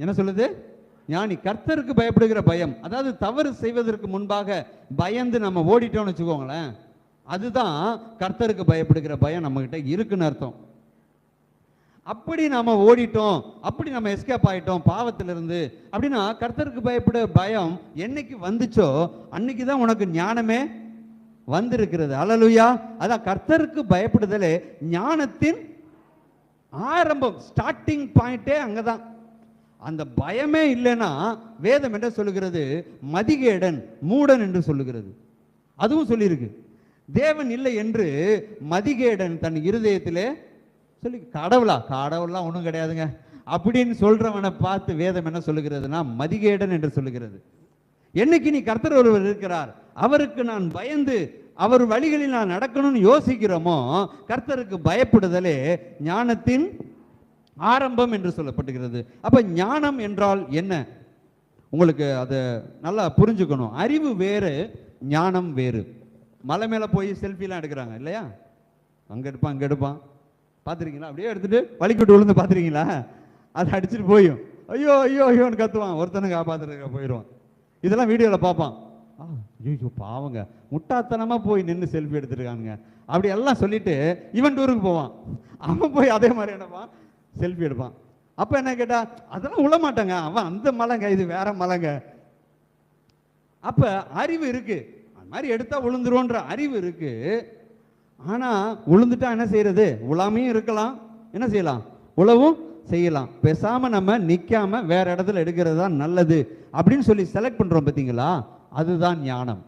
என்ன சொல்லுது? ஞானி. கர்த்தருக்கு பயப்படுகிற பயம், அதாவது தவறு செய்வதற்கு முன்பாக பயந்து நம்ம ஓடிட்டோம்னு வச்சுக்கோங்களேன், அதுதான் கர்த்தருக்கு பயப்படுகிற பயம் நம்ம கிட்ட இருக்குன்னு அர்த்தம். அப்படி நாம ஓடிட்டோம், அப்படி நம்ம எஸ்கேப் ஆயிட்டோம் பாவத்திலிருந்து அப்படின்னா, கர்த்தருக்கு பயப்பட பயம் என்னைக்கு வந்துச்சோ அன்னைக்கு தான் உனக்கு ஞானமே வந்திருக்கிறது. அல்லேலூயா. அதான் கர்த்தருக்கு பயப்படுதலே ஞானத்தின் ஆரம்பம், ஸ்டார்டிங் பாயிண்டே அங்கதான். அந்த பயமே இல்லைன்னா வேதம் என்ன சொல்லுகிறது? மதிகேடன், மூடன் என்று சொல்லுகிறது. அதுவும் சொல்லியிருக்கு. தேவன் இல்லை என்று மதிகேடன் தன் இருதயத்திலே சொல்லி, கடவுள்லாம் ஒன்றும் கிடையாதுங்க அப்படின்னு சொல்றவனை பார்த்து வேதம் என்ன சொல்லுகிறதுனா மதிகேடன் என்று சொல்லுகிறது. என்னைக்கு நீ கர்த்தர் ஒருவர் இருக்கிறார், அவருக்கு நான் பயந்து அவர் வழிகளில் நான் நடக்கணும்னு யோசிக்கிறோமோ, கர்த்தருக்கு பயப்படுதலே ஞானத்தின் ஆரம்பம் என்று சொல்லப்பட்டுகிறது. அப்ப ஞானம் என்றால் என்ன? உங்களுக்கு அதை நல்லா புரிஞ்சுக்கணும். அறிவு வேறு, ஞானம் வேறு. மலை மேல போய் செல்ஃபிலாம் எடுக்கிறாங்க இல்லையா? அங்க எடுப்பான் அங்க எடுப்பான், பார்த்துருக்கீங்களா? அப்படியே எடுத்துட்டு வலிக்கிட்டு விழுந்து பார்த்துருக்கீங்களா? அதை அடிச்சுட்டு போயும் ஐயோ ஐயோ ஐயோன்னு கத்துவான், ஒருத்தனுக்கு காப்பாத்துறதுக்கு போயிடுவான். இதெல்லாம் வீடியோவில் பார்ப்பான். ஐயோ பாவங்க, முட்டாத்தனமா போய் நின்று செல்ஃபி எடுத்துருக்கானுங்க அப்படி எல்லாம் சொல்லிட்டு இவன் டூருக்கு போவான். அவன் போய் அதே மாதிரி என்னப்பான் செல்ஃபி எடுப்பான். அப்ப என்ன கேட்டா, அதெல்லாம் விழ மாட்டாங்க, அவன் அந்த மலைங்க, இது வேற மலைங்க. அப்ப அறிவு இருக்கு, அந்த மாதிரி எடுத்தா விழுந்துருவோன்ற அறிவு இருக்கு. ஆனா உளுந்துட்டா என்ன செய்யறது? உழாமையும் இருக்கலாம், என்ன செய்யலாம்? உழவும் செய்யலாம். பேசாம நம்ம நிக்காம வேற இடத்துல எடுக்கிறது தான் நல்லது அப்படின்னு சொல்லி செலக்ட் பண்றோம் பார்த்தீங்களா? அதுதான் ஞானம்.